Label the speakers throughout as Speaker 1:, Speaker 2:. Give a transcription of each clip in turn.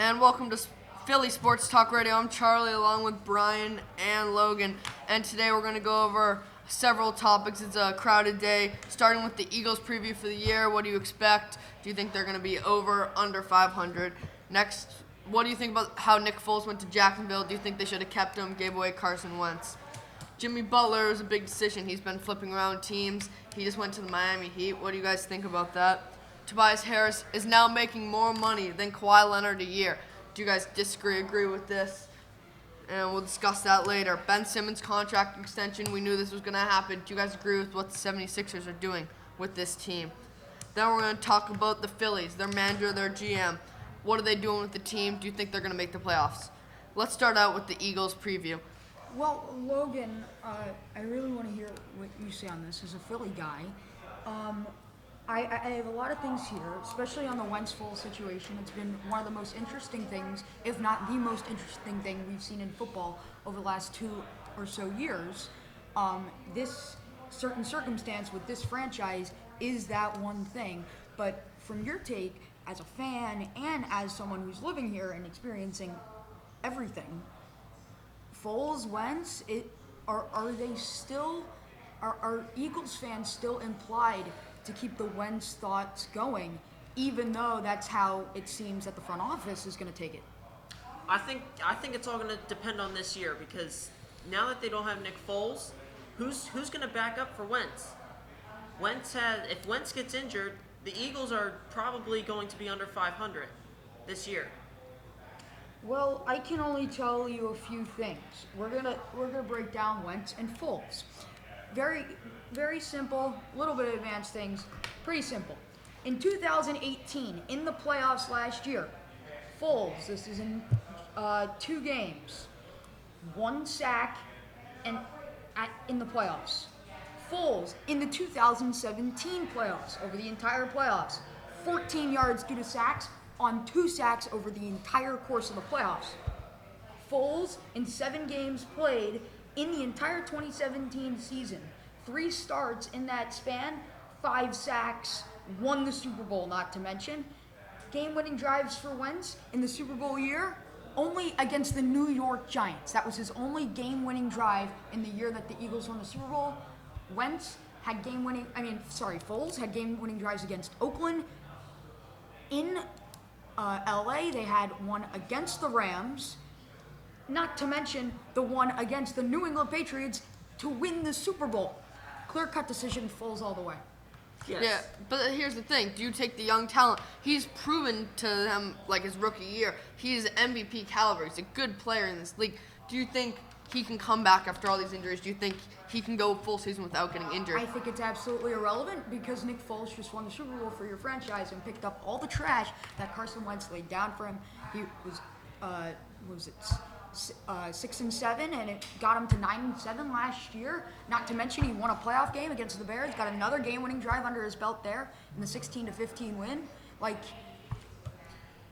Speaker 1: And welcome to Philly Sports Talk Radio. I'm Charlie along with Brian and Logan. And today we're going to go over several topics. It's a crowded day, starting with the Eagles preview for the year. What do you expect? Do you think they're going to be over, under 500? Next, what do you think about how Nick Foles went to Jacksonville? Do you think they should have kept him, gave away Carson Wentz? Jimmy Butler is a big decision. He's been flipping around teams. He just went to the Miami Heat. What do you guys think about that? Tobias Harris is now making more money than Kawhi Leonard a year. Do you guys agree with this? And we'll discuss that later. Ben Simmons' contract extension, we knew this was going to happen. Do you guys agree with what the 76ers are doing with this team? Then we're going to talk about the Phillies, their manager, their GM. What are they doing with the team? Do you think they're going to make the playoffs? Let's start out with the Eagles preview.
Speaker 2: Well, Logan, I really want to hear what you say on this as a Philly guy. I have a lot of things here, especially on the Wentz-Foles situation. It's been one of the most interesting things, if not the most interesting thing we've seen in football over the last 2 or so years. This certain circumstance with this franchise is that one thing. But from your take, as a fan and as someone who's living here and experiencing everything, Foles, Wentz, are Eagles fans still implied to keep the Wentz thoughts going, even though that's how it seems that the front office is going to take it?
Speaker 3: I think it's all going to depend on this year, because now that they don't have Nick Foles, who's going to back up for Wentz? If Wentz gets injured, the Eagles are probably going to be under 500 this year.
Speaker 2: Well, I can only tell you a few things. We're gonna break down Wentz and Foles. Very, very simple. Little bit of advanced things. Pretty simple. In 2018, in the playoffs last year, Foles. This is in 2 games, 1 sack, in the playoffs. Foles in the 2017 playoffs, over the entire playoffs, 14 yards due to sacks, on 2 sacks over the entire course of the playoffs. Foles, in 7 games played in the entire 2017 season, 3 starts in that span, 5 sacks, won the Super Bowl, not to mention. Game-winning drives for Wentz in the Super Bowl year, only against the New York Giants. That was his only game-winning drive in the year that the Eagles won the Super Bowl. Foles had game-winning drives against Oakland. In LA, they had one against the Rams, not to mention the one against the New England Patriots to win the Super Bowl. Clear-cut decision, Foles all the way.
Speaker 3: Yes.
Speaker 1: Yeah, but here's the thing. Do you take the young talent? He's proven to them, like his rookie year, he's MVP caliber. He's a good player in this league. Do you think he can come back after all these injuries? Do you think he can go full season without getting injured?
Speaker 2: I think it's absolutely irrelevant, because Nick Foles just won the Super Bowl for your franchise and picked up all the trash that Carson Wentz laid down for him. He was, 6-7, and it got him to 9-7 last year. Not to mention he won a playoff game against the Bears, got another game-winning drive under his belt there in the 16-15 win.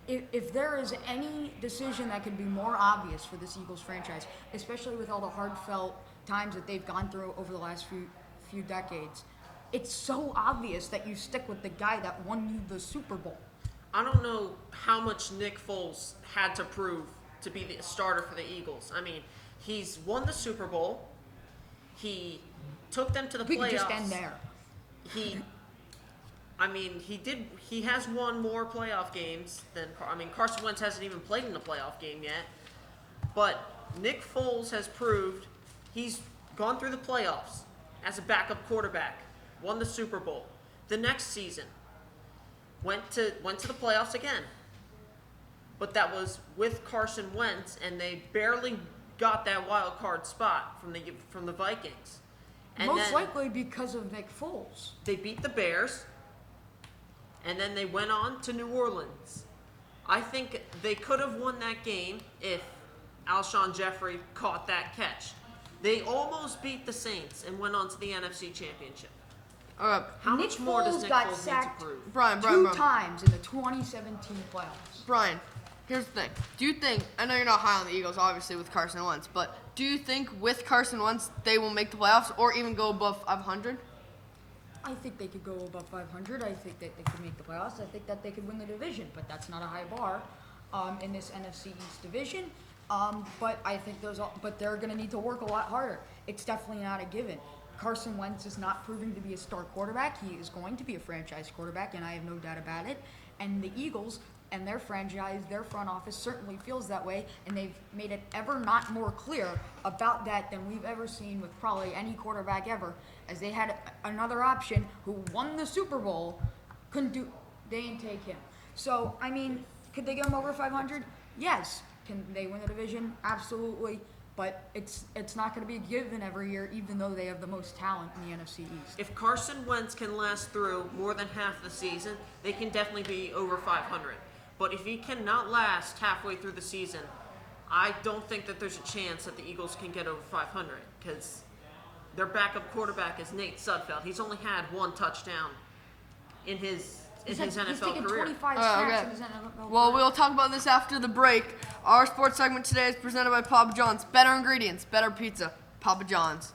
Speaker 2: If there is any decision that could be more obvious for this Eagles franchise, especially with all the heartfelt times that they've gone through over the last few decades, it's so obvious that you stick with the guy that won you the Super Bowl.
Speaker 3: I don't know how much Nick Foles had to prove to be the starter for the Eagles. I mean, he's won the Super Bowl. He took them to the playoffs.
Speaker 2: We could just end there.
Speaker 3: He has won more playoff games than Carson Wentz hasn't even played in a playoff game yet. But Nick Foles has proved he's gone through the playoffs as a backup quarterback, won the Super Bowl. The next season, went to the playoffs again. But that was with Carson Wentz, and they barely got that wild card spot from the Vikings. And
Speaker 2: most likely because of Nick Foles.
Speaker 3: They beat the Bears, and then they went on to New Orleans. I think they could have won that game if Alshon Jeffrey caught that catch. They almost beat the Saints and went on to the NFC Championship. How
Speaker 2: Nick
Speaker 3: much more does
Speaker 2: Foles
Speaker 3: Nick
Speaker 2: got
Speaker 3: Foles need to
Speaker 1: sacked
Speaker 3: prove?
Speaker 1: Brian.
Speaker 2: Two times in the 2017 playoffs.
Speaker 1: Brian, here's the thing. Do you think, I know you're not high on the Eagles, obviously, with Carson Wentz, but do you think with Carson Wentz they will make the playoffs or even go above 500?
Speaker 2: I think they could go above 500. I think that they could make the playoffs. I think that they could win the division, but that's not a high bar. in this NFC East division. But I think but they're going to need to work a lot harder. It's definitely not a given. Carson Wentz is not proving to be a star quarterback. He is going to be a franchise quarterback, and I have no doubt about it. And the Eagles and their franchise, their front office certainly feels that way, and they've made it ever not more clear about that than we've ever seen with probably any quarterback ever, as they had another option who won the Super Bowl, they didn't take him. So, I mean, could they get him over 500? Yes. Can they win the division? Absolutely. But it's not going to be a given every year, even though they have the most talent in the NFC East.
Speaker 3: If Carson Wentz can last through more than half the season, they can definitely be over 500. But if he cannot last halfway through the season, I don't think that there's a chance that the Eagles can get over 500 because their backup quarterback is Nate Sudfeld. He's only had one touchdown in his NFL
Speaker 2: He's taken
Speaker 3: career.
Speaker 2: 25
Speaker 1: Oh,
Speaker 2: snaps
Speaker 1: okay.
Speaker 2: in his NFL
Speaker 1: Well,
Speaker 2: career.
Speaker 1: we'll talk about this after the break. Our sports segment today is presented by Papa John's. Better ingredients, better pizza. Papa John's.